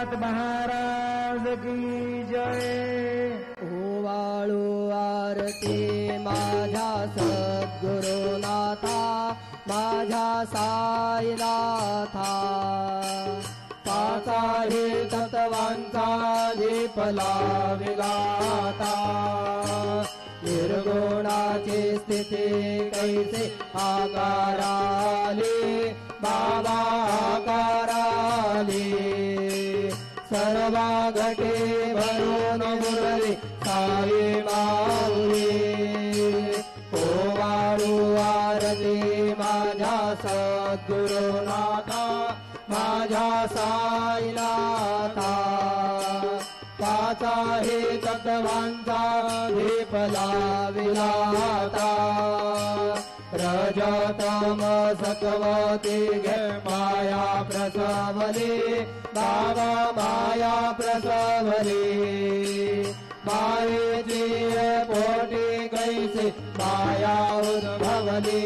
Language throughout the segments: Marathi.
नाथ महाराज की जय। ओवाळू आरती माझ्या सद्गुरुनाथा माझ्या साईनाथा पाचा हे तत्वांचा दीप लाविलाता निर्गुणाची स्थिती कैसे आकाराली बाबा आकाराली सर्वा घटे भरून मुरली साई माऊली ओवाळू आरती माझ्या सद्गुरुनाथा माझ्या साईनाथा पाचा हे तत्वांचा दीप लाविलाता रजतम सत्वती घे माया प्रसवली बाबा माया प्रसवली मायेची पोटी कैसे माया उद्भवली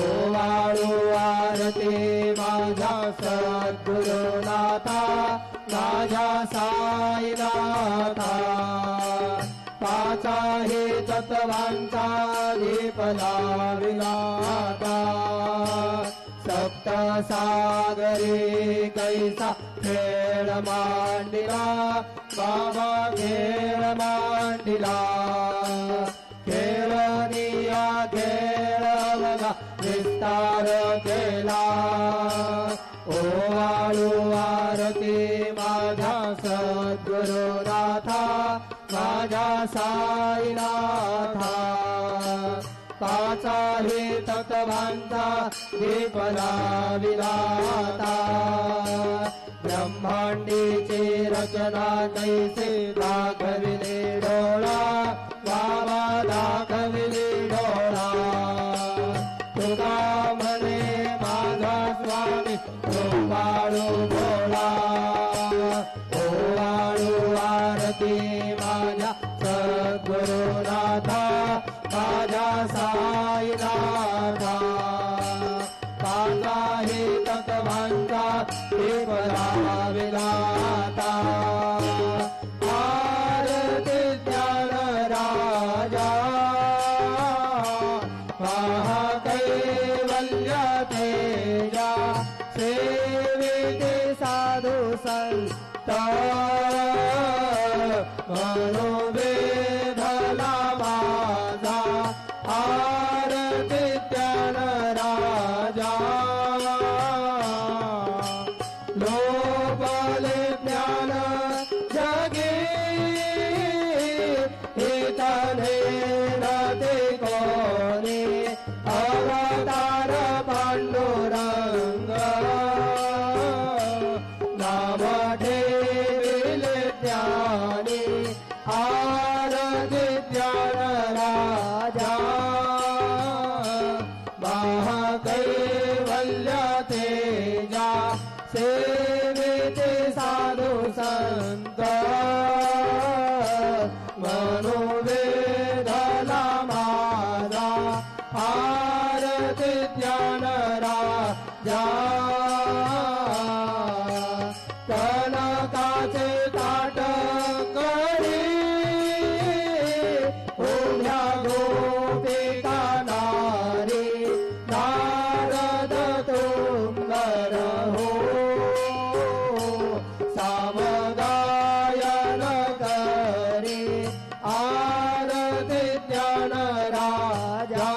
ओवाळू आरती माझ्या सद्गुरुनाथा माझ्या साईनाथा पाचा हे तत्वांचा दीप लाविलाता सप्त सागरी कैसा खेळ मांडिला बाबा खेळ मांडिला खेळनिया खेळ बघा विस्तार केला ओवाळू आरती माझ्या सद्गुरुनाथा माझ्या साईनाथा पाचा हे तत्वांचा दीप लाविलाता ब्रह्मांडीची रचना कैसे दाखविले डोळा बाबा दाखविले डोळा तुका म्हणे माझा स्वामी ओवाळू बोला ओवाळू आरती माझ्या सद्गुरुनाथा माझ्या साईनाथा पाचा हे तत्वांचा दीप लाविलाता आरती ज्ञान राजा महाकैवल्य तेजा सेविते साधु संत मनोवेधला माझा आरती ज्ञान राजा लोपले ज्ञान जगे हितने नते कोणी अवतार पांडुरंग नाम ठेविले ज्ञानी आरती ज्ञान राजा महाकैवल्य तेजा सेविते साधु संत मनोवेधला माझा आरती ज्ञान राजा कनकाचे ताट करी उभ्या गोपिका नारी नारद तुंगर हो सामगायन करी आरती ज्ञान राजा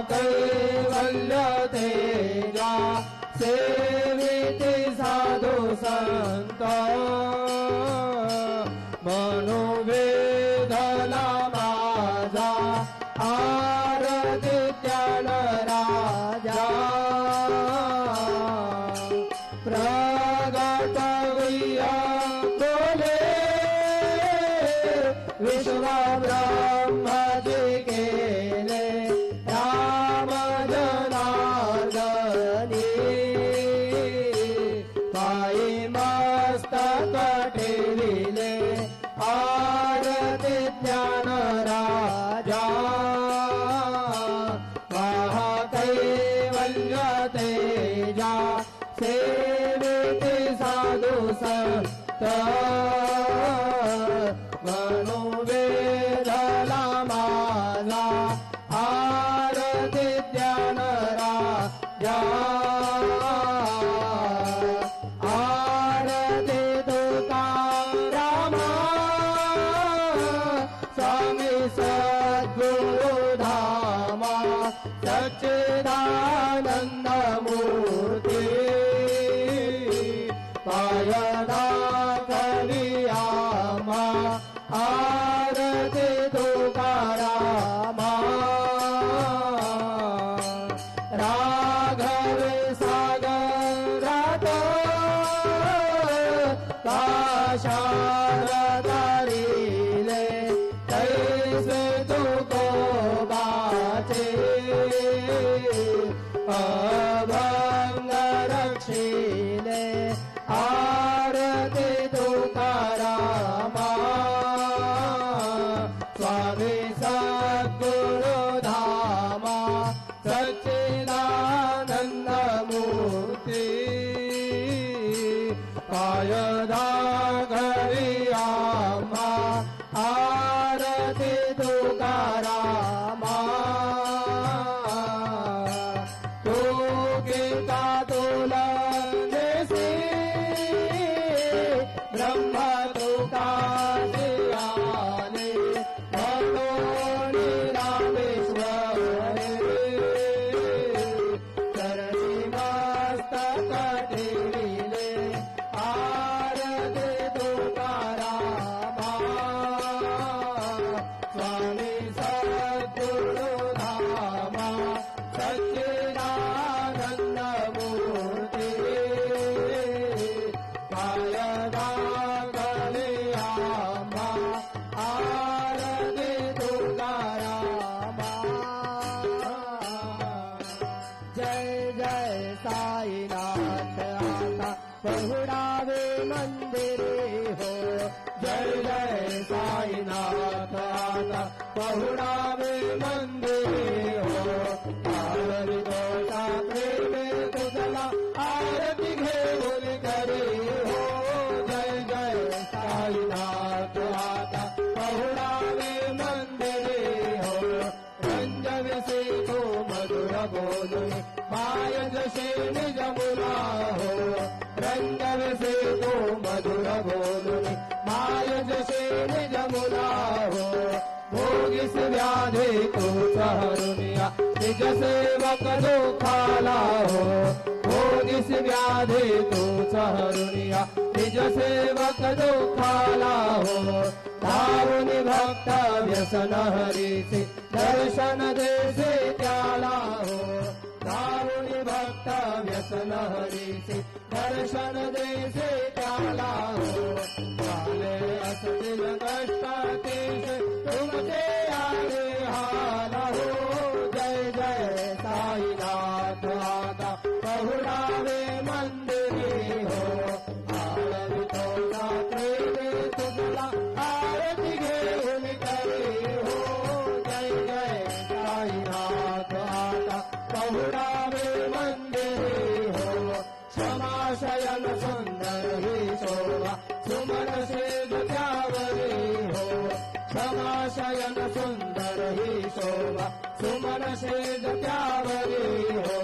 महाकैवल्य तेजा सेविते साधु संत मनोवेधला माझा आरती ज्ञान राजा प्रगट बोले विश्व ब्रह्मजी केले राम जनार्दनी पायी मस्तक ठेविले आरती ज्ञान राजा महाकैवल्य तेजा सेविते साधू संत म्हणून वेधला माझा आरती ज्ञान राजा आरती तुकारामा स्वामी सद्गुरु धामा सच्चिदानंद मूर्ती पायदा करियामा आरती तुकारामा राघव सागरात काशार तारिले तैसे तुकोबाचे अभंग रक्षिले आरती तुकारामा स्वामी सद्गुरु धामा सच्चिदानंद मूर्ती पायदा करियामा आरती तुकारामा तू गीता तुलनेसी ब्रह्म तुकाशियाने भक्तोनी रामेश्वरे चरणी मस्तक ठेविले आरती तुकारामा स्वामी सद्गुरु धामा सच्चिदानंद मूर्ती पायदा करियामा आरती तुकारामा जय जय साईनाथ आता पहुडावे मंदिरे हो जय जय साईनाथ आता पहुडावे मंदिरे हो आरती दोषा प्रेमे तुझला आरती घेऊन करे हो जय जय साईनाथ आता पहुडावे मंदिरे हो रंजविसे तो मधुर बोलून माय जसे निज मुला हो रंजविसे तो मधुर बोलून माय जसे निज मुला हो भोगीस व्याधे तो हरुनिया निज सेवक दुखाला हो भोगीस व्याधे तो हरुनिया निज सेवक दुखाला हो धावुनि भक्त व्यसन हरीसे दर्शन देसे त्याला हो धावुनि भक्त व्यसन हरीसे दर्शन देसे त्याला हो झाले असतील कष्ट तेज तुमचे आले हाला हो जय जय साईनाथ आता पहुडावे मंदिरे हो आरती तोला प्रेमे तुझला आरती घेऊन करे हो जय जय साईनाथ आता पहुडावे मंदिरे हो क्षमाशयन सुंदर ही शोभा सुमन सेज त्यावरी हो क्षमाशयन सुंदर ही शोभा सुमन सेज त्यावरी हो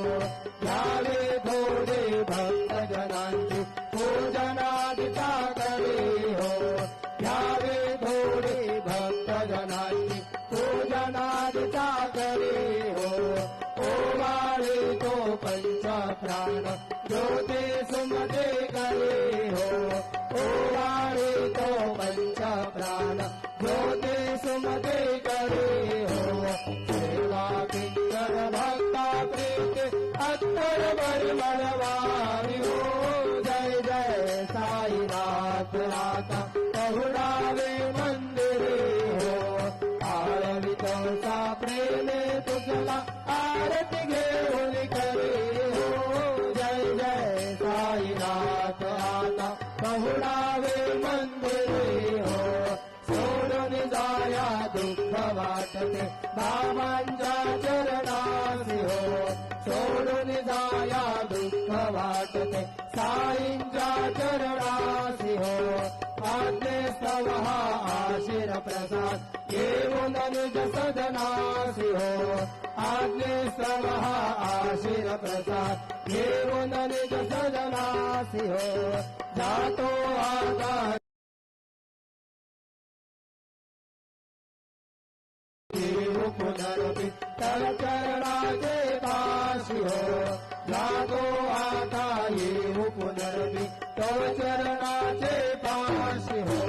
यावे थोडे भक्त जनांची पूजनादिता करी हो यावे थोडे भक्त जनांची पूजनादिता करी हो ओवाळी तो पंच प्राण ज्योती सुमते करे हो ओवाळी तो पंच प्राण ज्योती सुमते करे हो सेवा किंकर भक्ता प्रीते अत्तर परिमळवारी हो जय जय साईनाथ आता पहुडावे मंदिरे हो आरती तोचा प्रेमे तुझला आरती घेऊन करे हो जय जय साईनाथ आता पहुडावे मंदिरे हो सोडून जाया दुःख वाटते बाबांच्या चरणासी हो सोडून जाया दुःख वाटते साईंच्या चरणासी हो आज्ञेस्तव हा आशीर प्रसाद घेऊन निज सदनासी हो आज्ञेस्तव हा आशीर प्रसाद घेऊन निज सदनासी हो जातो आता पुनरपि तव चरणाचे पाशी हो जातो आता येऊ पुनरपि तव चरणाचे पाशी हो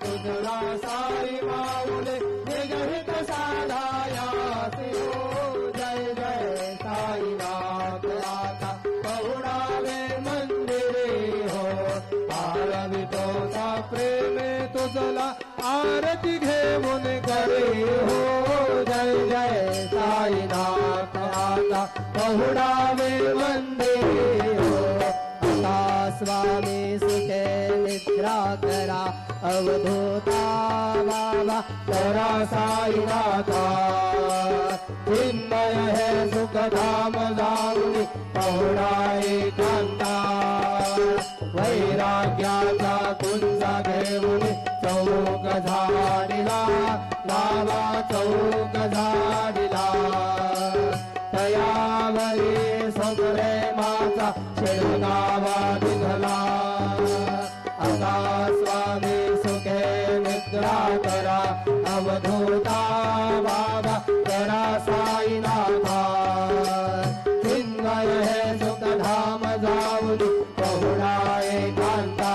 तुझला साई माऊले निगहित साधायासी हो जय जय साईनाथ आता पहुडावे मंदिरे हो आरवितो सा प्रेमे तुझला आरती घेऊन करे हो जय जय साईनाथ आता पहुडावे मंदिरे हो आता स्वामी सुखे निद्रा करा अवधूता बाबा करा साईनाथा चिन्मय है सुखधाम जाऊनी पहुडाए कांता वैराग्याचा कुंजा घेऊन चौक झाडिला बाबा चौक झाडिला तयावरी सगळे माझा शिरगावा निघला आता स्वामी सुखे निद्रा करा अवधूता बाबा करा साईनाथा चिन्मय हे सुखधाम जाऊन पहुडाए कांता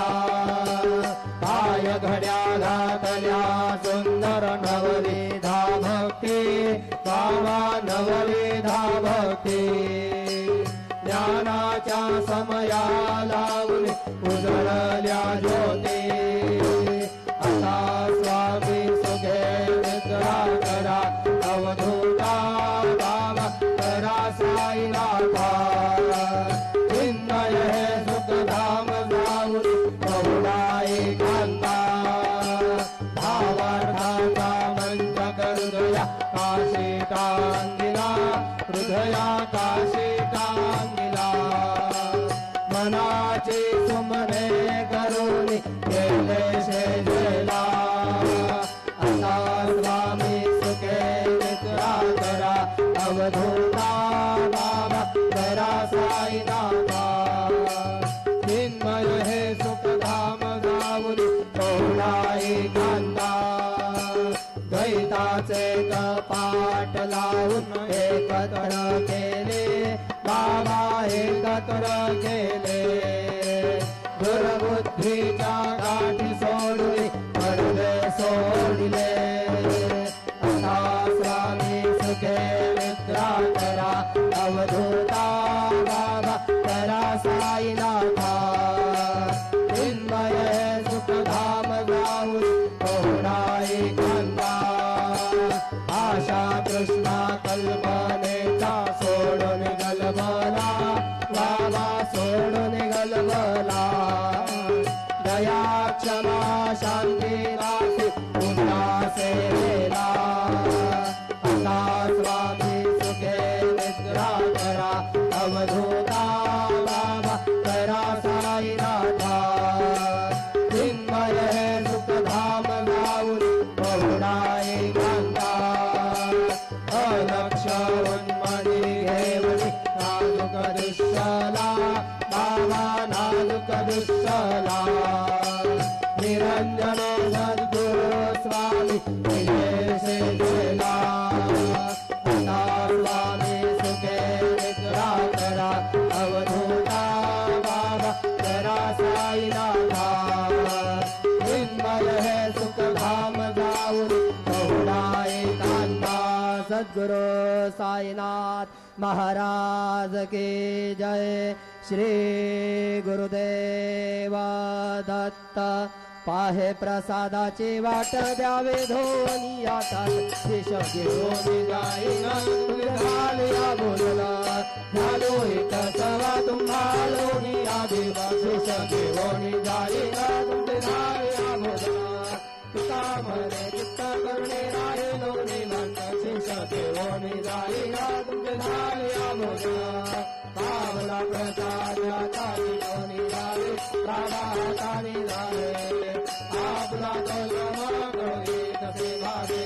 पाय घड्या घातल्या सुंदर नवविधा भक्ती बाबा नवविधा भक्ती ज्ञानाच्या समया लावून उजळल्या ज्योती आता स्वामी सुखे निद्रा करा अवधूता बाबा करा साईनाथा चिन्मय हे सुखधाम जाऊन पहुडाए कांता भावार्थाचा मंच हृदया काशी टांगिला हृदया काशी टांगिला मनाची सुमने करून गेले शेजेला आता स्वामी सुखे निद्रा करा अवधूता बाबा करा साईनाथा चिन्मय हे सुखधाम जाऊन पहुडाए कांता द्वैताचे कपाट लावून एकत्र केले बाबा एकत्र केले दुर्बुद्धीच्या गाठी सोडून पडदे सोडले आता स्वामी सुखे निद्रा करा अवधूता बाबा करा साईनाथा चिन्मय सुखधाम जाऊन पहुडाए कांता आशा कृष्णा कल्पनेचा सोडून गलबला बाबा सोडून गलबला दया क्षमा शांती राशी पुन्हा सेवेला आता स्वामी सुखे निद्रा करा अवधूता बाबा करा साईनाथा चिन्मय हे सुखधाम जाऊन पहुडाए कांता अलक्ष उन्मणी घेवणी नाजुक दुष्टला बाबा नाजुक दुष्टला निरंजन सद्गुरु स्वामी विजय गेला आता स्वामी सुखे निद्रा करा अवधूता बाबा करा साईनाथा चिन्मय हे सुखधाम जाऊन पहुडाए कांता सद्गुरु साईनाथ महाराज की जय श्री गुरुदेव दत्त पाहे प्रसादाची वाट द्यावे धोनी आता शिष घेऊन जाईना झालिया बोलला झालो एक सवा तुम्हालो ही आदिवा शिष घेऊन जाईना तुमचे झालिया बोलला पिता मरे चित्त करुणे राहिलो निवांत शिष घेऊन जाईना तुमचे झालिया बोलला पावला तारी कोणी झाले बाबा तारी झाले आपला तो कळवे तसे भावे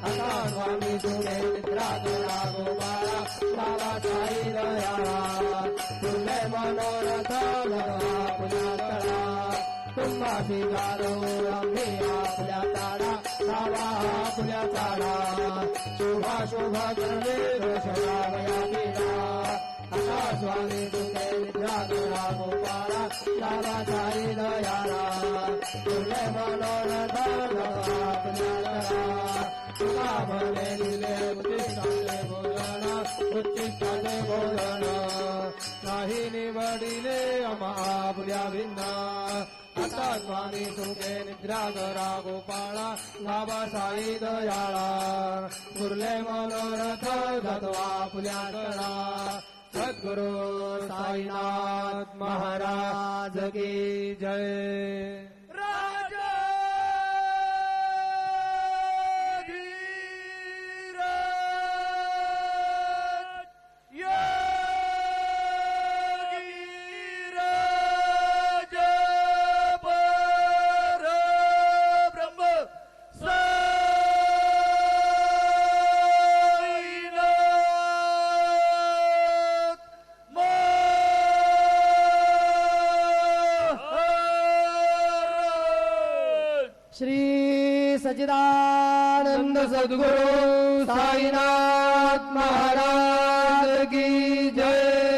आता स्वामी तुझे मित्रा तुला गोपाळा बाबा साई दयाळा तुझे मनोरथ भगवा पुण्या तळा तुम्हासी गारो आम्ही आपल्या ताडा बाबा आपल्या ताडा शुभा शुभा करणे दोषयावया केला आता स्वामी तुझे मित्रा तुला गोपाळा बाबा साई दयाळा तुझे मनोरथ भगवा पुण्या तळा तुला भले दिले उच्चिष्टाचे भोजन उच्चिष्टाचे भोजन नाही निवडिले आपुल्या भिन्न आता स्वामी सुखे निद्रा करा गोपाळा बाबा साई दयाळा मुरले मनोरथ गतवा पुल्या कळा सद्गुरु साईनाथ महाराज की जय श्री सच्चिदानंद सद्गुरु साईनाथ महाराज की जय।